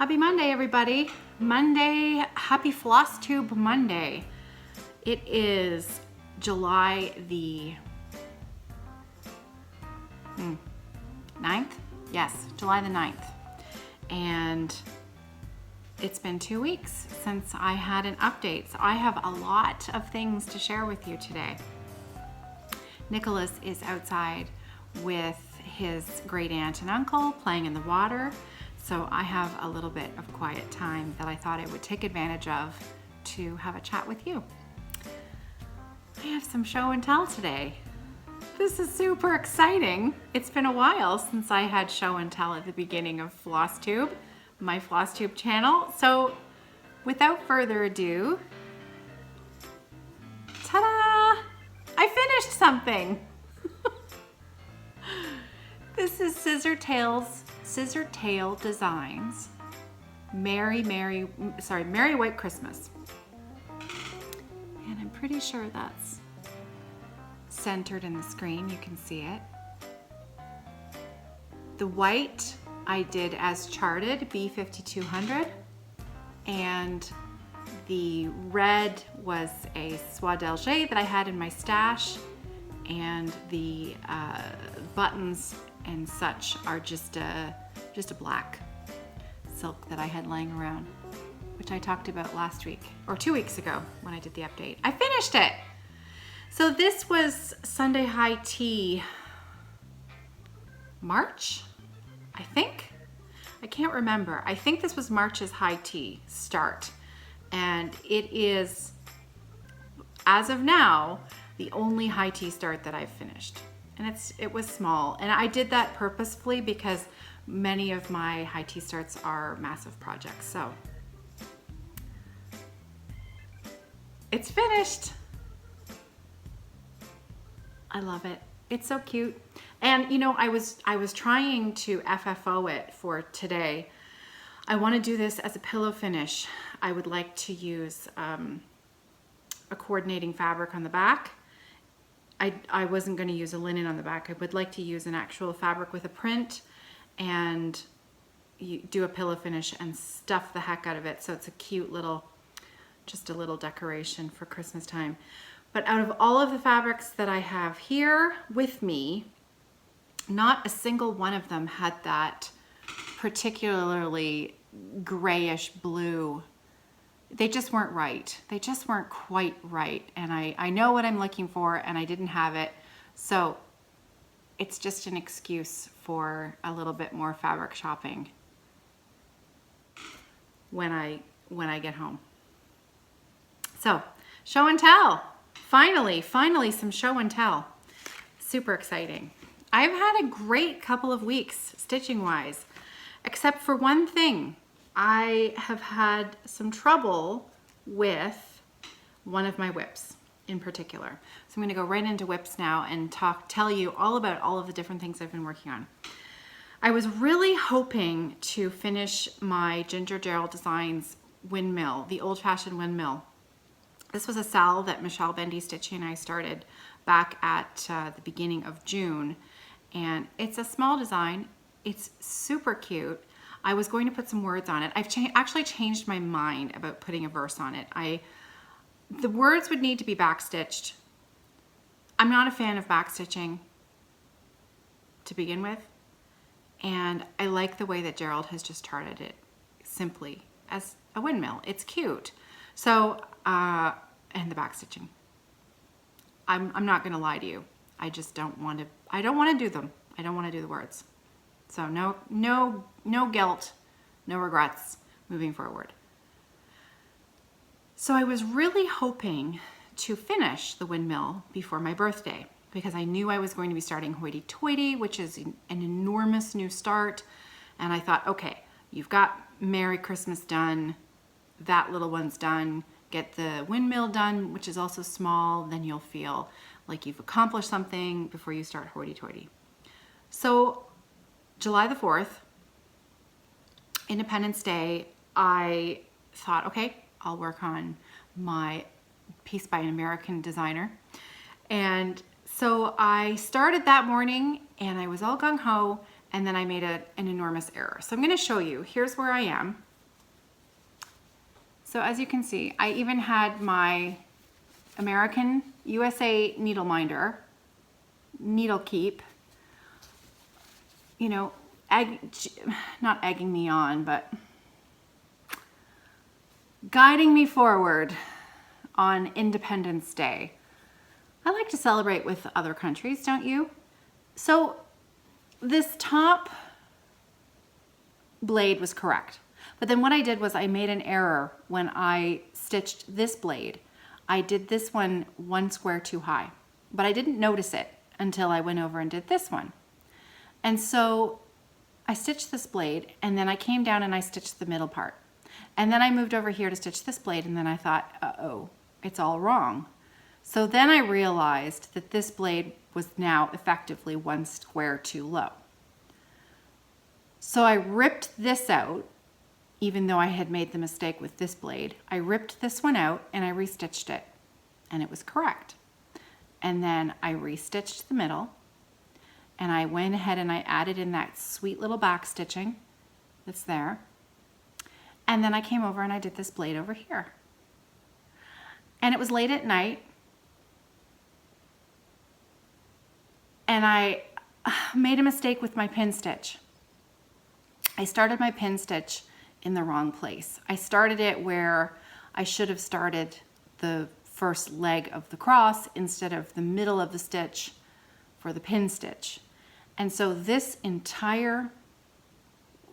Happy Monday, everybody. Monday, happy Flosstube Monday. It is July the 9th? Yes, July the 9th. And it's been 2 weeks since I had an update, so I have a lot of things to share with you today. Nicholas is outside with his great aunt and uncle playing in the water, so I have a little bit of quiet time that I thought I would take advantage of to have a chat with you. I have some show and tell today. This is super exciting. It's been a while since I had show and tell at the beginning of Flosstube, my Flosstube channel. So without further ado, ta-da! I finished something. This is Scissor Tail Designs Merry White Christmas. And I'm pretty sure that's centered in the screen. You can see it. The white I did as charted, B5200, and the red was a soie d'Alger that I had in my stash, and the buttons and such are just a black silk that I had laying around, which I talked about last week or 2 weeks ago when I did the update. I finished it. So this was Sunday High Tea March, I think. I can't remember. I think this was March's high tea start, and it is, as of now, the only high tea start that I've finished. And it was small, and I did that purposefully because many of my high tea starts are massive projects. So it's finished. I love it. It's so cute. And you know, I was trying to FFO it for today. I want to do this as a pillow finish. I would like to use a coordinating fabric on the back. I wasn't going to use a linen on the back. I would like to use an actual fabric with a print and do a pillow finish and stuff the heck out of it so it's a cute little, just a little decoration for Christmas time. But out of all of the fabrics that I have here with me, not a single one of them had that particularly grayish blue. They just weren't right. They just weren't quite right. And I know what I'm looking for, and I didn't have it. So it's just an excuse for a little bit more fabric shopping when I get home. So show and tell. Finally some show and tell. Super exciting. I've had a great couple of weeks stitching wise, except for one thing. I have had some trouble with one of my whips in particular. So I'm going to go right into whips now and tell you all about all of the different things I've been working on. I was really hoping to finish my Ginger Gerald Designs Windmill, the old-fashioned Windmill. This was a sal that Michelle Bendy Stitching and I started back at the beginning of June. And it's a small design. It's super cute. I was going to put some words on it. I've actually changed my mind about putting a verse on it. The words would need to be backstitched. I'm not a fan of backstitching to begin with. And I like the way that Gerald has just charted it simply as a windmill. It's cute. So, and the backstitching. I'm not gonna lie to you. I just don't want to, I don't want to do them. I don't want to do the words. So no guilt, no regrets moving forward. So I was really hoping to finish the windmill before my birthday because I knew I was going to be starting Hoity Toity, which is an enormous new start. And I thought, okay, you've got Merry Christmas done. That little one's done. Get the windmill done, which is also small. Then you'll feel like you've accomplished something before you start Hoity Toity. So July the 4th, Independence Day, I thought, okay, I'll work on my piece by an American designer. And so I started that morning and I was all gung-ho, and then I made an enormous error. So I'm gonna show you, here's where I am. So as you can see, I even had my American USA needle minder, needle keep, you know, not egging me on, but guiding me forward on Independence Day. I like to celebrate with other countries, don't you? So this top blade was correct. But then what I did was I made an error when I stitched this blade. I did this one square too high, but I didn't notice it until I went over and did this one. And so I stitched this blade, and then I came down and I stitched the middle part. And then I moved over here to stitch this blade, and then I thought, uh-oh, it's all wrong. So then I realized that this blade was now effectively one square too low. So I ripped this out, even though I had made the mistake with this blade. I ripped this one out and I restitched it, and it was correct. And then I restitched the middle, and I went ahead and I added in that sweet little back stitching that's there. And then I came over and I did this blade over here. And it was late at night, and I made a mistake with my pin stitch. I started my pin stitch in the wrong place. I started it where I should have started the first leg of the cross instead of the middle of the stitch for the pin stitch. And so this entire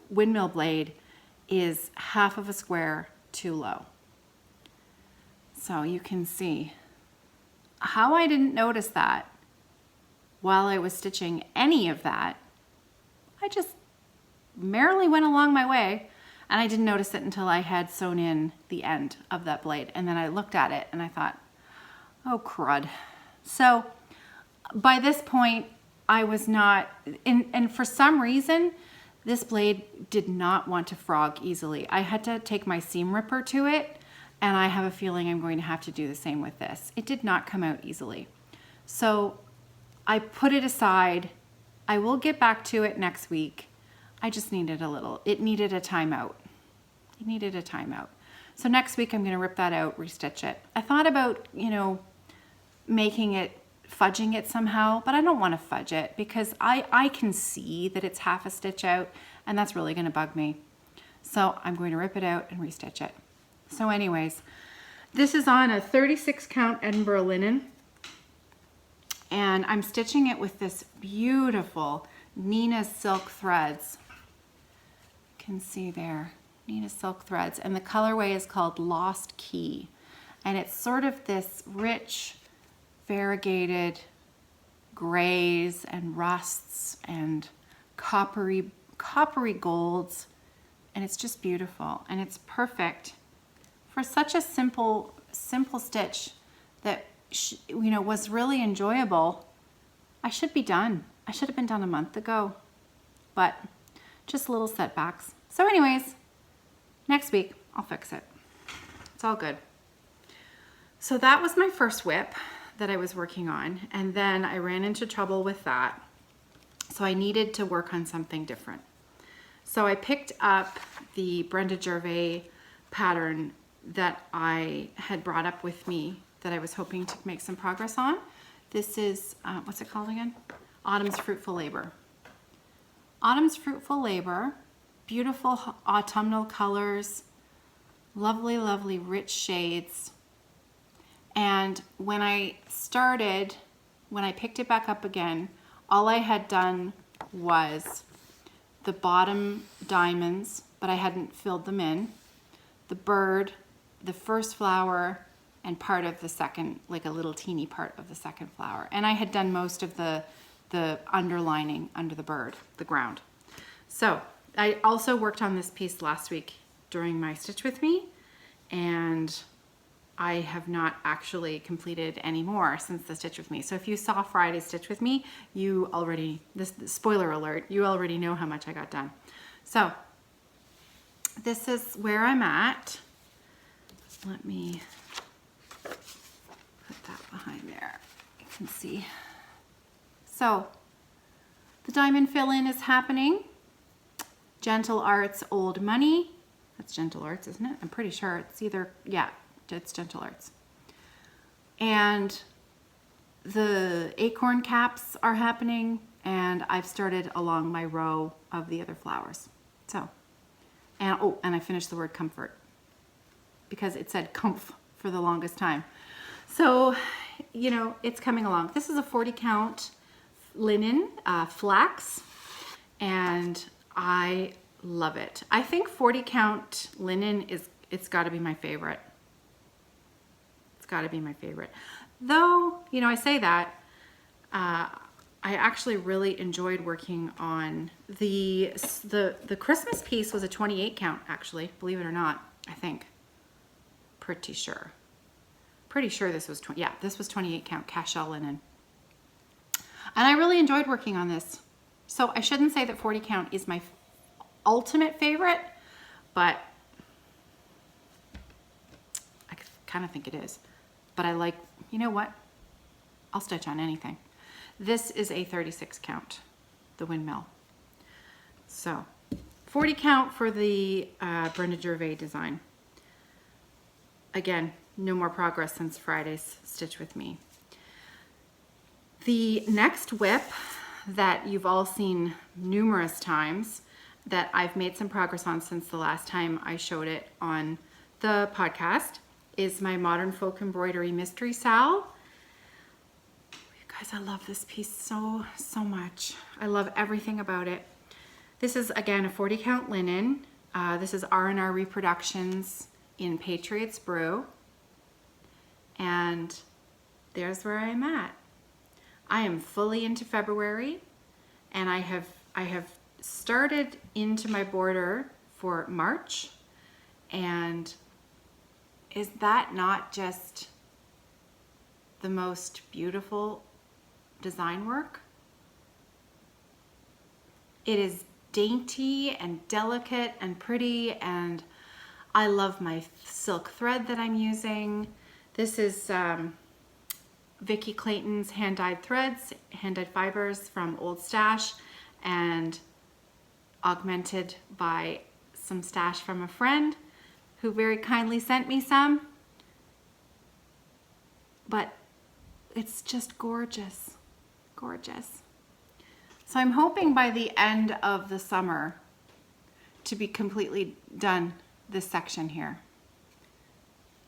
windmill blade is half of a square too low. So you can see how I didn't notice that while I was stitching any of that. I just merrily went along my way, and I didn't notice it until I had sewn in the end of that blade. And then I looked at it and I thought, oh crud. So by this point I was not, and for some reason this blade did not want to frog easily. I had to take my seam ripper to it, and I have a feeling I'm going to have to do the same with this. It did not come out easily. So I put it aside. I will get back to it next week. I just needed it needed a timeout. It needed a timeout. So next week I'm going to rip that out, restitch it. I thought about, fudging it somehow, but I don't want to fudge it because I can see that it's half a stitch out, and that's really going to bug me. So I'm going to rip it out and restitch it. So anyways, this is on a 36 count Edinburgh linen, and I'm stitching it with this beautiful Nina silk threads. You can see there, Nina silk threads, and the colorway is called Lost Key, and it's sort of this rich variegated grays and rusts and coppery golds, and it's just beautiful, and it's perfect for such a simple stitch that was really enjoyable. I should be done. I should have been done a month ago, but just little setbacks. So anyways, next week I'll fix it. It's all good. So that was my first whip that I was working on, and then I ran into trouble with that. So I needed to work on something different. So I picked up the Brenda Gervais pattern that I had brought up with me that I was hoping to make some progress on. This is, what's it called again? Autumn's Fruitful Labor. Autumn's Fruitful Labor, beautiful autumnal colors, lovely, lovely rich shades. And when I picked it back up again, all I had done was the bottom diamonds, but I hadn't filled them in, the bird, the first flower, and part of the second, like a little teeny part of the second flower. And I had done most of the underlining under the bird, the ground. So I also worked on this piece last week during my Stitch With Me, and I have not actually completed any more since the Stitch With Me. So if you saw Friday's Stitch With Me, this spoiler alert, you already know how much I got done. So this is where I'm at. Let me put that behind there. You can see. So the diamond fill-in is happening. Gentle Arts Old Money. That's Needlearts, isn't it? I'm pretty sure it's either, yeah, it's Needlearts. And the acorn caps are happening, and I've started along my row of the other flowers. So, and oh, and I finished the word comfort because it said comf for the longest time. So, you know, it's coming along. This is a 40 count linen flax, and I love it. I think 40 count linen it's got to be my favorite. It's got to be my favorite. Though, you know, I say that, I actually really enjoyed working on the Christmas piece was a 28 count, actually, believe it or not, I think. Pretty sure this was this was 28 count cashel linen. And I really enjoyed working on this. So I shouldn't say that 40 count is my ultimate favorite, but I kind of think it is. But I like, you know what? I'll stitch on anything. This is a 36 count, the Windmill. So 40 count for the Brenda Gervais design. Again, no more progress since Friday's Stitch With Me. The next whip that you've all seen numerous times that I've made some progress on since the last time I showed it on the podcast is my Modern Folk Embroidery Mystery Sal. You guys, I love this piece so much. I love everything about it. This is, again, a 40 count linen. This is R&R Reproductions in Patriots Brew. And there's where I'm at. I am fully into February, and I have started into my border for March. And is that not just the most beautiful design work? It is dainty and delicate and pretty, and I love my silk thread that I'm using. This is Vicki Clayton's hand-dyed threads, hand-dyed fibers from Old Stash, and augmented by some stash from a friend who very kindly sent me some. But it's just gorgeous, gorgeous. So I'm hoping by the end of the summer to be completely done this section here.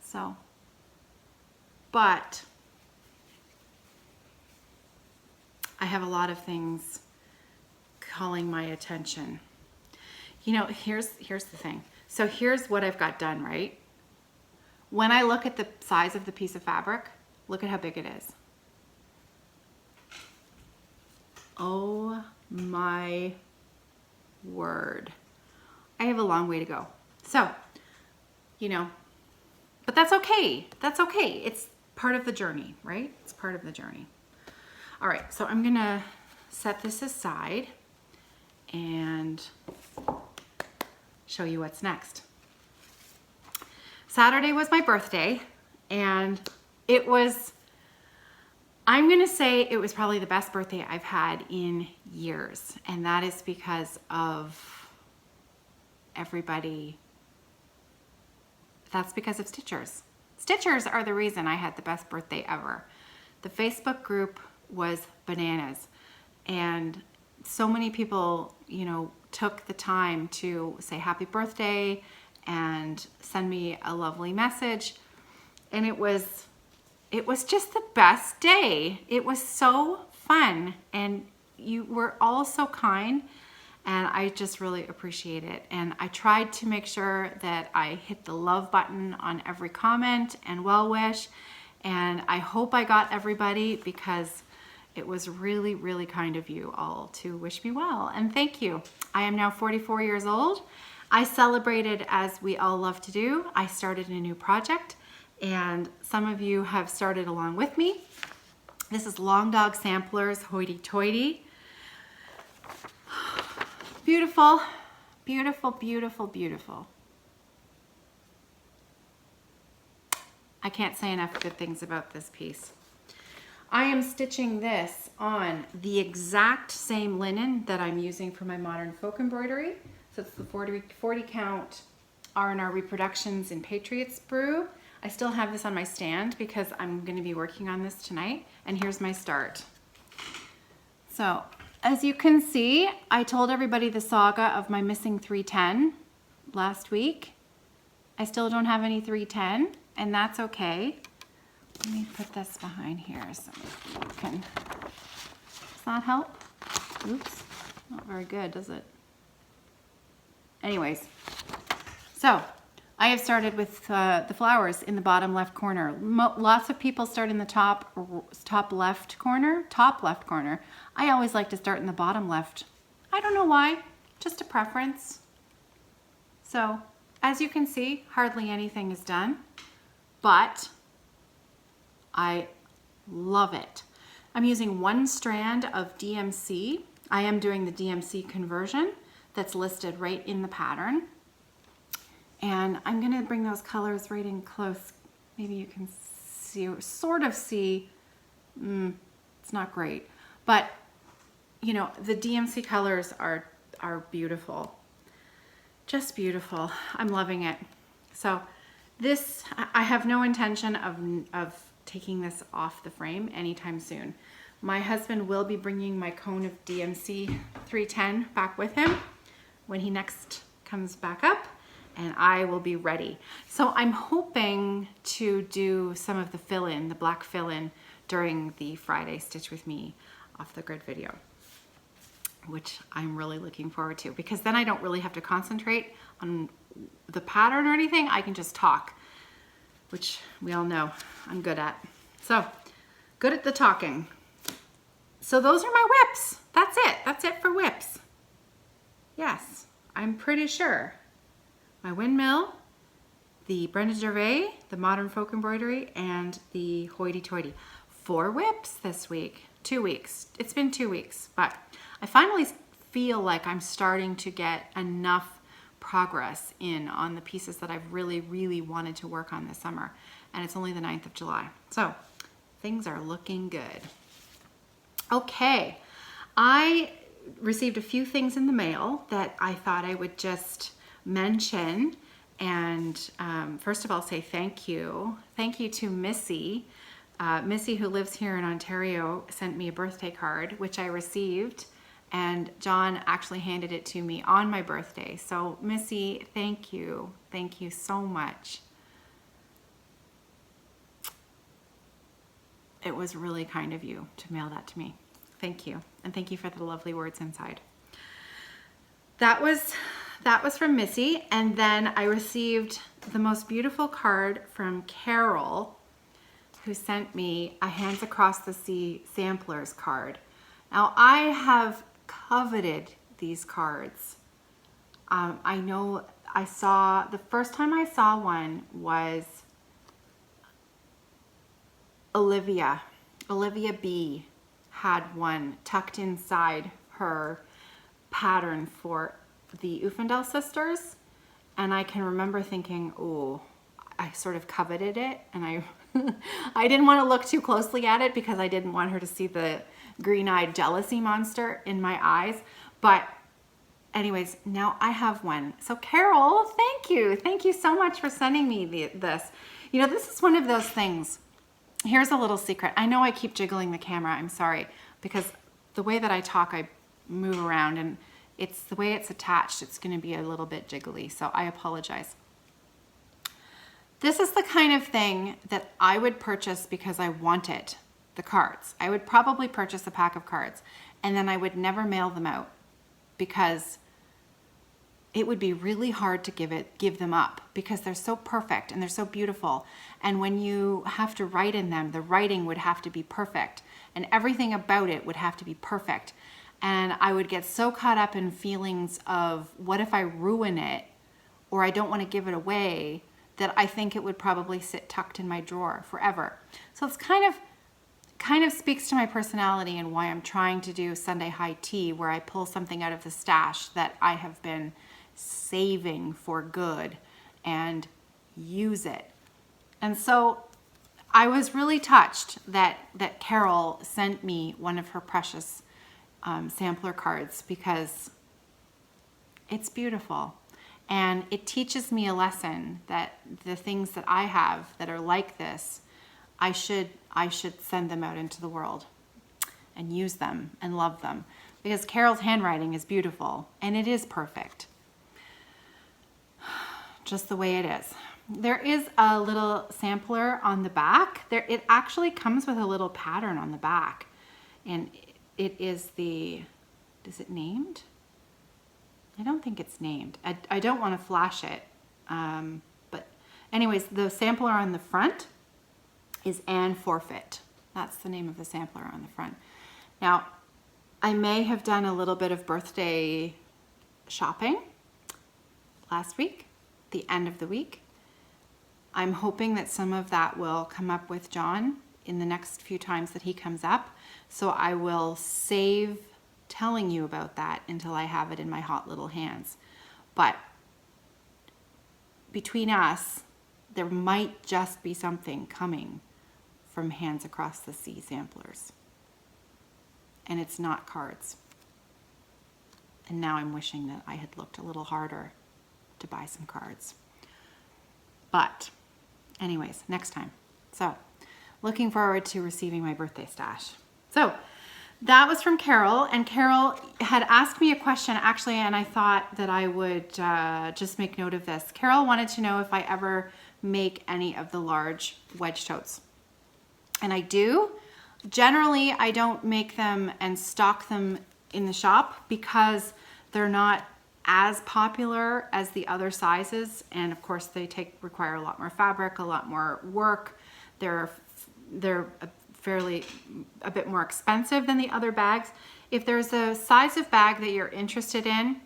So, but I have a lot of things calling my attention. You know, here's the thing. So here's what I've got done, right? When I look at the size of the piece of fabric, look at how big it is. Oh my word. I have a long way to go. So, you know, but that's okay. That's okay. It's part of the journey, right? It's part of the journey. All right, so I'm gonna set this aside and show you what's next. Saturday was my birthday, and it was, I'm gonna say it was probably the best birthday I've had in years, and that is because of everybody. That's because of Stitchers. Stitchers are the reason I had the best birthday ever. The Facebook group was bananas, and so many people, you know, took the time to say happy birthday and send me a lovely message, and it was just the best day. It was so fun, and you were all so kind, and I just really appreciate it. And I tried to make sure that I hit the love button on every comment and well wish, and I hope I got everybody, because it was really, really kind of you all to wish me well, and thank you. I am now 44 years old. I celebrated, as we all love to do. I started a new project, and some of you have started along with me. This is Long Dog Samplers Hoity Toity. Beautiful, beautiful, beautiful, beautiful. I can't say enough good things about this piece. I am stitching this on the exact same linen that I'm using for my Modern Folk Embroidery. So it's the 40 count are in our reproductions in Patriots Brew. I still have this on my stand because I'm going to be working on this tonight. And here's my start. So as you can see, I told everybody the saga of my missing 310 last week. I still don't have any 310, and that's okay. Let me put this behind here so you can, does that help? Oops, not very good, does it? Anyways, so I have started with the flowers in the bottom left corner. Lots of people start in the top left corner. I always like to start in the bottom left. I don't know why, just a preference. So as you can see, hardly anything is done, but I love it. I'm using one strand of DMC. I am doing the DMC conversion that's listed right in the pattern. And I'm gonna bring those colors right in close. Maybe you can see, sort of see, it's not great, but you know, the DMC colors are beautiful. Just beautiful. I'm loving it. So this, I have no intention of taking this off the frame anytime soon. My husband will be bringing my cone of DMC 310 back with him when he next comes back up, and I will be ready. So I'm hoping to do some of the fill-in, the black fill-in, during the Friday Stitch With Me off the grid video, which I'm really looking forward to, because then I don't really have to concentrate on the pattern or anything. I can just talk, which we all know I'm good at. So good at the talking. So those are my whips. That's it. That's it for whips. Yes, I'm pretty sure. My Windmill, the Brenda Gervais, the Modern Folk Embroidery, and the Hoity Toity. 4 whips this week. 2 weeks. It's been 2 weeks, but I finally feel like I'm starting to get enough progress in on the pieces that I've really, really wanted to work on this summer. And it's only the 9th of July. So things are looking good. Okay, I received a few things in the mail that I thought I would just mention. And first of all, say thank you. Thank you to Missy. Missy, who lives here in Ontario, sent me a birthday card, which I received. And John actually handed it to me on my birthday. So Missy, thank you. Thank you so much. It was really kind of you to mail that to me. Thank you. And thank you for the lovely words inside. That was from Missy. And then I received the most beautiful card from Carol, who sent me a Hands Across the Sea samplers card. Now, I have coveted these cards. I know the first time I saw one was Olivia B had one tucked inside her pattern for the Ufendel sisters, and I can remember thinking, oh, I sort of coveted it, and I didn't want to look too closely at it because I didn't want her to see the green-eyed jealousy monster in my eyes. But anyways, now I have one. So Carol, thank you. Thank you so much for sending me this. You know, this is one of those things. Here's a little secret. I know I keep jiggling the camera. I'm sorry, because the way that I talk, I move around, and it's the way it's attached. It's going to be a little bit jiggly, so I apologize. This is the kind of thing that I would purchase because I wanted the cards. I would probably purchase a pack of cards, and then I would never mail them out because it would be really hard to give them up because they're so perfect and they're so beautiful. And when you have to write in them, the writing would have to be perfect and everything about it would have to be perfect. And I would get so caught up in feelings of what if I ruin it or I don't want to give it away, that I think it would probably sit tucked in my drawer forever. So it's kind of speaks to my personality and why I'm trying to do Sunday High Tea, where I pull something out of the stash that I have been saving for good and use it. And so I was really touched that Carol sent me one of her precious sampler cards because it's beautiful. And it teaches me a lesson that the things that I have that are like this, I should send them out into the world and use them and love them, because Carol's handwriting is beautiful and it is perfect, just the way it is. There is a little sampler on the back. It actually comes with a little pattern on the back, and it is is it named? I don't think it's named. I don't want to flash it, but anyways, the sampler on the front is Anne Forfeit. That's the name of the sampler on the front. Now, I may have done a little bit of birthday shopping last week, the end of the week. I'm hoping that some of that will come up with John in the next few times that he comes up. So I will save telling you about that until I have it in my hot little hands. But between us, there might just be something coming from Hands Across the Sea samplers. And it's not cards. And now I'm wishing that I had looked a little harder to buy some cards. But anyways, next time. So looking forward to receiving my birthday stash. So that was from Carol, and Carol had asked me a question actually, and I thought that I would just make note of this. Carol wanted to know if I ever make any of the large wedge totes. And I do. Generally, I don't make them and stock them in the shop because they're not as popular as the other sizes, and of course they require a lot more fabric, a lot more work. They're a bit more expensive than the other bags. If there's a size of bag that you're interested in,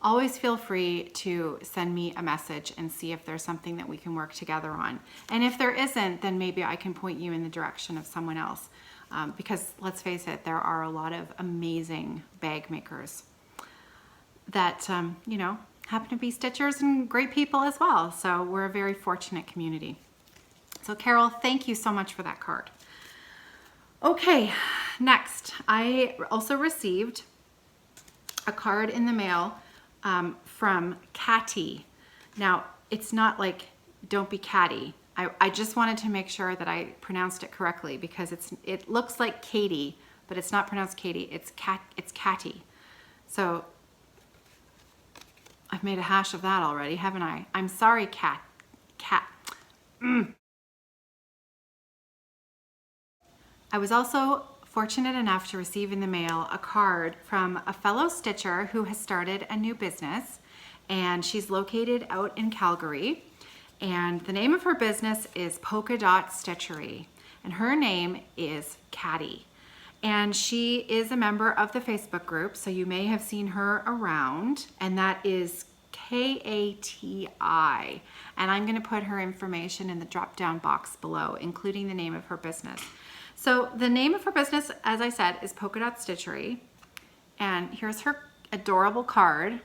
always feel free to send me a message and see if there's something that we can work together on. And if there isn't, then maybe I can point you in the direction of someone else. Because let's face it, there are a lot of amazing bag makers that, you know, happen to be stitchers and great people as well. So we're a very fortunate community. So Carol, thank you so much for that card. Okay, next, I also received a card in the mail from Catty. Now, it's not like don't be catty. I just wanted to make sure that I pronounced it correctly because it looks like Katie, but it's not pronounced Katie. It's Catty. So I've made a hash of that already, haven't I? I'm sorry, Cat. I was also fortunate enough to receive in the mail a card from a fellow stitcher who has started a new business, and she's located out in Calgary. And the name of her business is PolkaDotStitchery, and her name is Catty. And she is a member of the Facebook group, so you may have seen her around, and that is Kati. And I'm going to put her information in the drop-down box below, including the name of her business. So the name of her business, as I said, is PolkaDotStitchery, and here's her adorable card.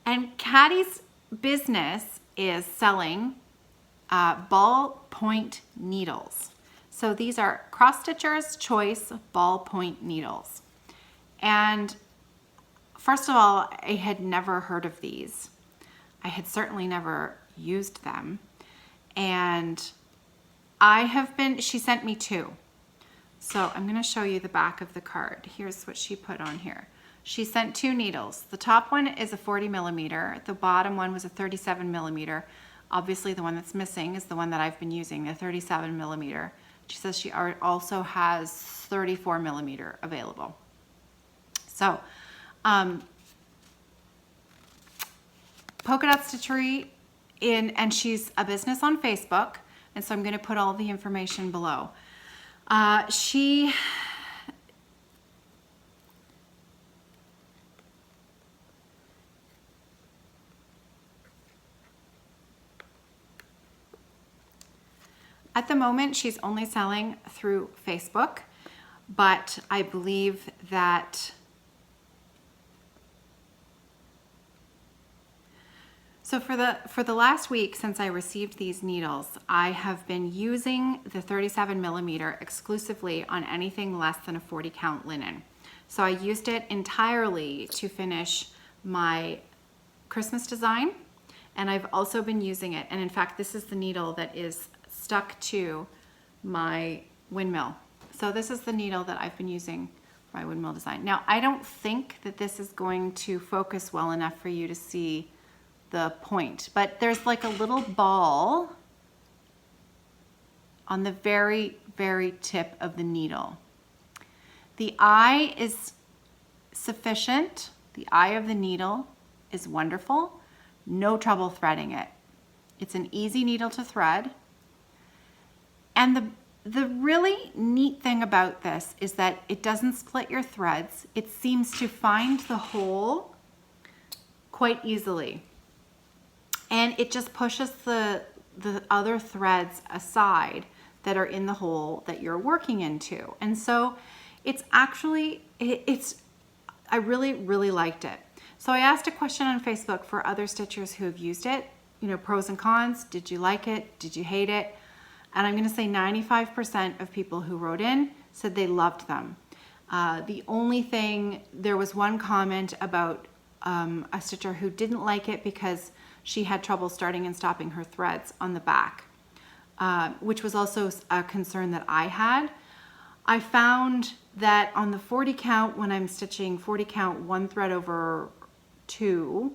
And Catty's business is selling ballpoint needles. So these are Xstitchers Choice ballpoint needles. And first of all, I had never heard of these. I had certainly never used them. And she sent me two. So I'm gonna show you the back of the card. Here's what she put on here. She sent two needles. The top one is a 40 millimeter. The bottom one was a 37 millimeter. Obviously the one that's missing is the one that I've been using, the 37 millimeter. She says she also has 34 millimeter available. So, PolkaDotStitchery and she's a business on Facebook, and so I'm going to put all the information below. At the moment, she's only selling through Facebook, but I believe that so for the last week since I received these needles, I have been using the 37 millimeter exclusively on anything less than a 40 count linen. So I used it entirely to finish my Christmas design, and I've also been using it. And in fact, this is the needle that is stuck to my windmill. So this is the needle that I've been using for my windmill design. Now, I don't think that this is going to focus well enough for you to see the point, but there's like a little ball on the very, very tip of the needle. The eye is sufficient. The eye of the needle is wonderful. No trouble threading it. It's an easy needle to thread. And the really neat thing about this is that it doesn't split your threads. It seems to find the hole quite easily. And it just pushes the other threads aside that are in the hole that you're working into. And so it's actually, I really, really liked it. So I asked a question on Facebook for other stitchers who have used it, you know, pros and cons. Did you like it? Did you hate it? And I'm gonna say 95% of people who wrote in said they loved them. The only thing, there was one comment about a stitcher who didn't like it because she had trouble starting and stopping her threads on the back, which was also a concern that I had. I found that on the 40 count, when I'm stitching 40 count 1 thread over 2,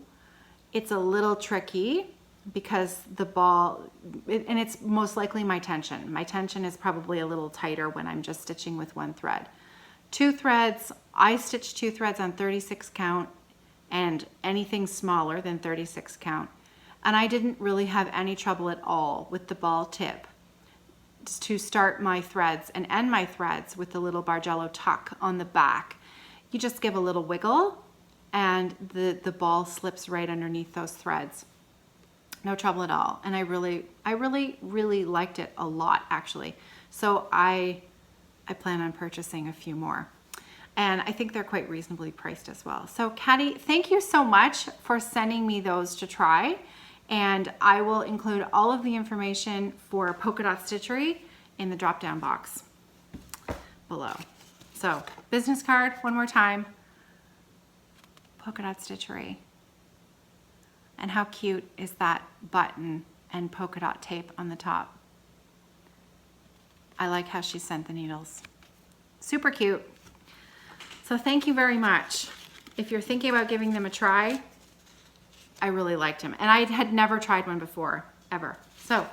it's a little tricky because the ball, and it's most likely my tension. My tension is probably a little tighter when I'm just stitching with 1 thread. 2 threads, I stitch 2 threads on 36 count and anything smaller than 36 count. And I didn't really have any trouble at all with the ball tip to start my threads and end my threads with the little Bargello tuck on the back. You just give a little wiggle and the ball slips right underneath those threads. No trouble at all. And I really, really liked it a lot actually. So I plan on purchasing a few more. And I think they're quite reasonably priced as well. So Caddy, thank you so much for sending me those to try. And I will include all of the information for PolkaDotStitchery in the drop-down box below. So business card, one more time, PolkaDotStitchery. And how cute is that button and polka dot tape on the top? I like how she sent the needles. Super cute. So thank you very much. If you're thinking about giving them a try, I really liked them. And I had never tried one before, ever. So,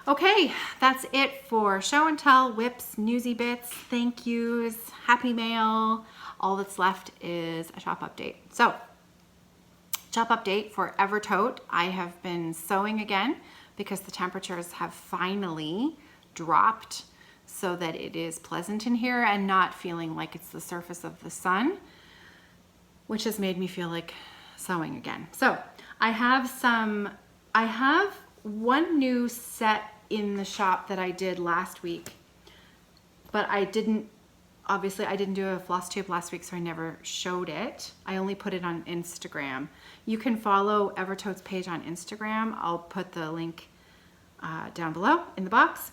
okay, that's it for show and tell, whips, newsy bits, thank yous, happy mail. All that's left is a shop update. So, shop update for Evertote. I have been sewing again because the temperatures have finally dropped so that it is pleasant in here and not feeling like it's the surface of the sun, which has made me feel like sewing again. So I have one new set in the shop that I did last week, but obviously I didn't do a Flosstube last week, so I never showed it. I only put it on Instagram. You can follow Evertote's page on Instagram. I'll put the link down below in the box.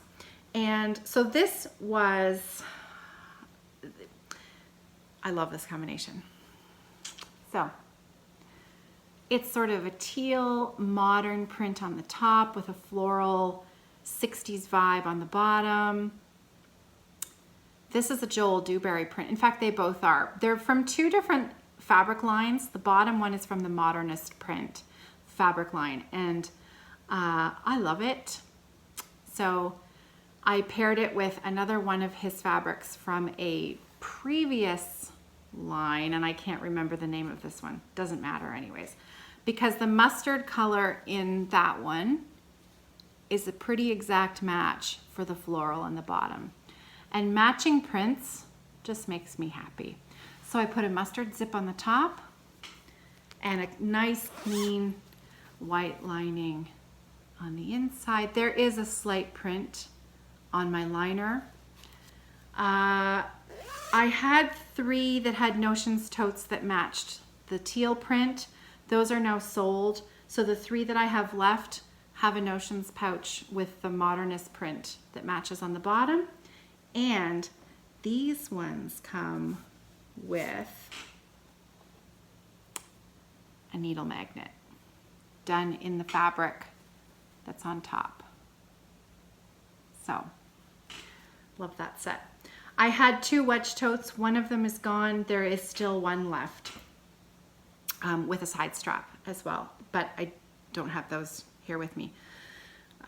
And so this was, I love this combination. So it's sort of a teal modern print on the top with a floral 60s vibe on the bottom. This is a Joel Dewberry print. In fact, they both are. They're from 2 different fabric lines. The bottom one is from the Modernist print fabric line, and I love it. So I paired it with another one of his fabrics from a previous line, and I can't remember the name of this one. Doesn't matter anyways, because the mustard color in that one is a pretty exact match for the floral on the bottom. And matching prints just makes me happy. So I put a mustard zip on the top and a nice clean white lining on the inside. There is a slight print on my liner. I had 3 that had Notions totes that matched the teal print. Those are now sold. So the 3 that I have left have a Notions pouch with the Modernist print that matches on the bottom. And these ones come with a needle magnet. done in the fabric that's on top. So, love that set. I had 2 wedge totes. One of them is gone. There is still one left with a side strap as well, but I don't have those here with me.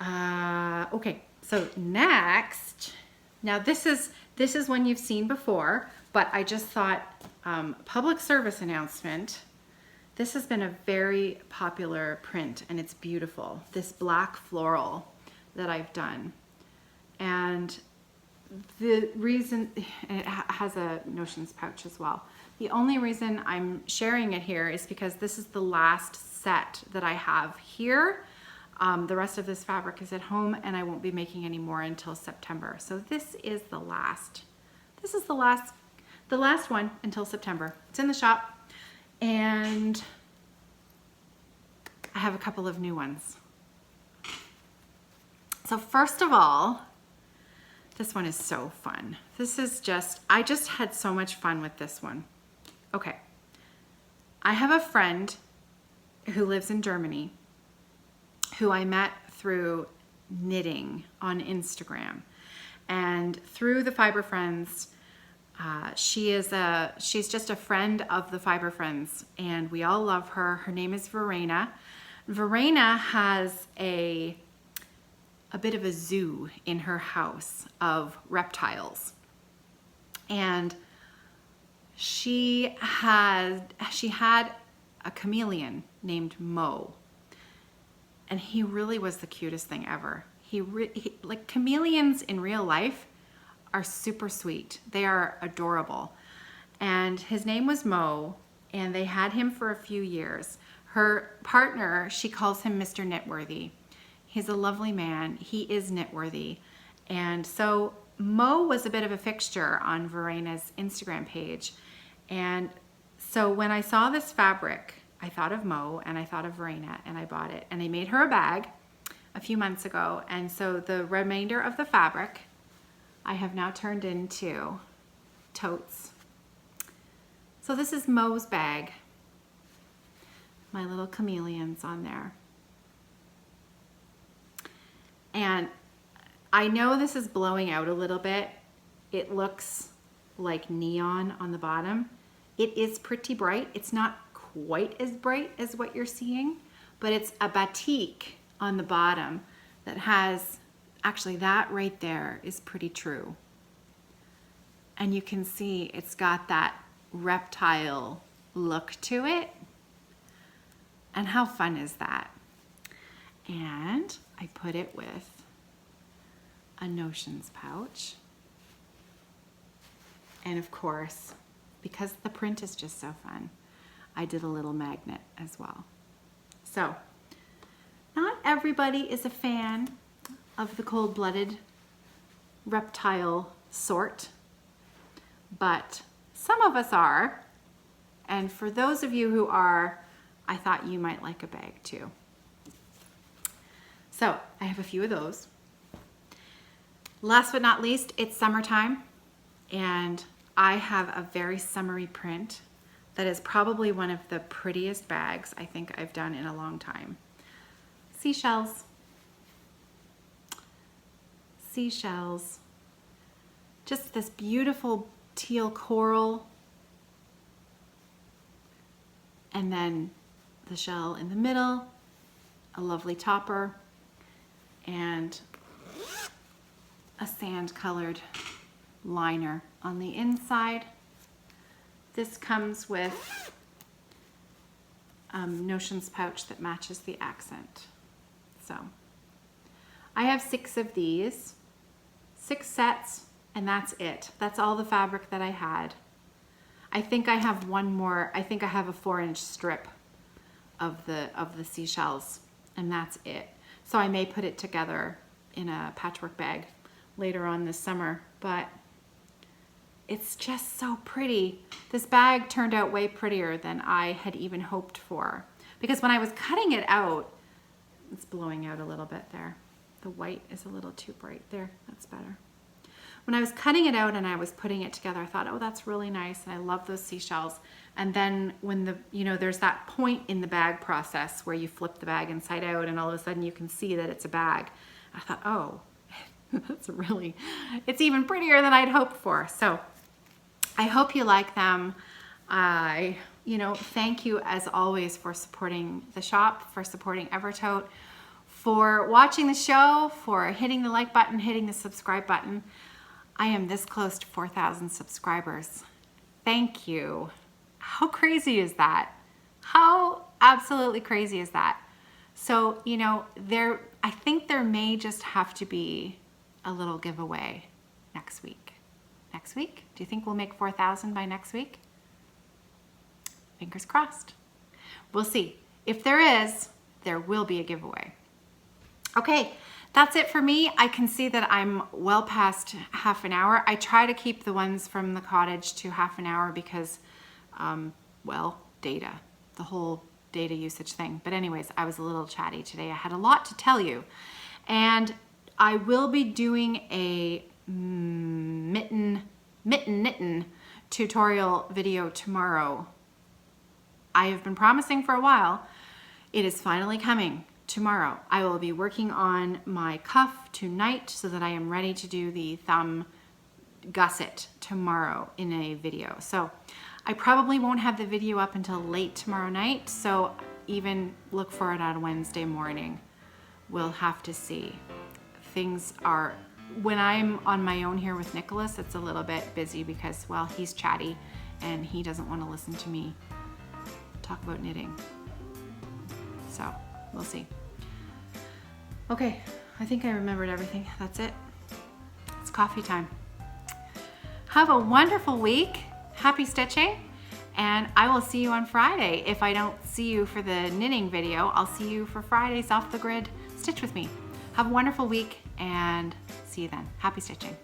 Okay, so next, now this is one you've seen before, but I just thought public service announcement. This has been a very popular print and it's beautiful. This black floral that I've done. And the reason, and it has a notions pouch as well. The only reason I'm sharing it here is because this is the last set that I have here. The rest of this fabric is at home and I won't be making any more until September. So this is the last one until September. It's in the shop and I have a couple of new ones. So first of all, this one is so fun. This is I just had so much fun with this one. Okay, I have a friend who lives in Germany who I met through knitting on Instagram, and through the Fiber Friends. She's just a friend of the Fiber Friends, and we all love her. Her name is Verena. Verena has a bit of a zoo in her house of reptiles, and she had a chameleon named Mo. And he really was the cutest thing ever. Like chameleons in real life are super sweet. They are adorable. And his name was Mo, and they had him for a few years. Her partner, she calls him Mr. Knitworthy. He's a lovely man. He is knitworthy. And so Mo was a bit of a fixture on Verena's Instagram page. And so when I saw this fabric, I thought of Mo and I thought of Verena and I bought it. And I made her a bag a few months ago. And so the remainder of the fabric I have now turned into totes. So this is Mo's bag. My little chameleons on there. And I know this is blowing out a little bit. It looks like neon on the bottom. It is pretty bright. It's not quite as bright as what you're seeing, but it's a batik on the bottom that has, actually that right there is pretty true. And you can see it's got that reptile look to it. And how fun is that? And I put it with a notions pouch. And of course, because the print is just so fun, I did a little magnet as well. So, not everybody is a fan of the cold-blooded reptile sort, but some of us are. And for those of you who are, I thought you might like a bag too. So, I have a few of those. Last but not least, it's summertime, and I have a very summery print that is probably one of the prettiest bags I think I've done in a long time. Seashells. Seashells. Just this beautiful teal coral. And then the shell in the middle, a lovely topper, and a sand-colored liner on the inside. This comes with notions pouch that matches the accent. So I have 6 of these, 6 sets, and that's it. That's all the fabric that I had. I think I have one more. I think I have a 4-inch strip of the seashells, and that's it. So I may put it together in a patchwork bag later on this summer, but it's just so pretty. This bag turned out way prettier than I had even hoped for, because when I was cutting it out, it's blowing out a little bit there. The white is a little too bright there. That's better. when I was cutting it out and I was putting it together, I thought, oh, that's really nice. And I love those seashells. And then when there's that point in the bag process where you flip the bag inside out and all of a sudden you can see that it's a bag. I thought, oh, it's even prettier than I'd hoped for. So I hope you like them. Thank you as always for supporting the shop, for supporting Evertote, for watching the show, for hitting the like button, hitting the subscribe button. I am this close to 4,000 subscribers. Thank you. How crazy is that? How absolutely crazy is that? So, I think there may just have to be a little giveaway next week. Next week? Do you think we'll make 4,000 by next week? Fingers crossed. We'll see. If there is, there will be a giveaway. Okay, that's it for me. I can see that I'm well past half an hour. I try to keep the ones from the cottage to half an hour because, data, the whole data usage thing. But anyways, I was a little chatty today. I had a lot to tell you. And I will be doing a mitten knitting tutorial video tomorrow. I have been promising for a while. It is finally coming tomorrow. I will be working on my cuff tonight so that I am ready to do the thumb gusset tomorrow in a video. So I probably won't have the video up until late tomorrow night, so even look for it on Wednesday morning. We'll have to see. Things are, when I'm on my own here with Nicholas, it's a little bit busy because, well, he's chatty and he doesn't want to listen to me talk about knitting. So we'll see. Okay, I think I remembered everything. That's it. It's coffee time. Have a wonderful week. Happy stitching. And I will see you on Friday. If I don't see you for the knitting video, I'll see you for Friday's Off the Grid Stitch with Me. Have a wonderful week and see you then. Happy stitching.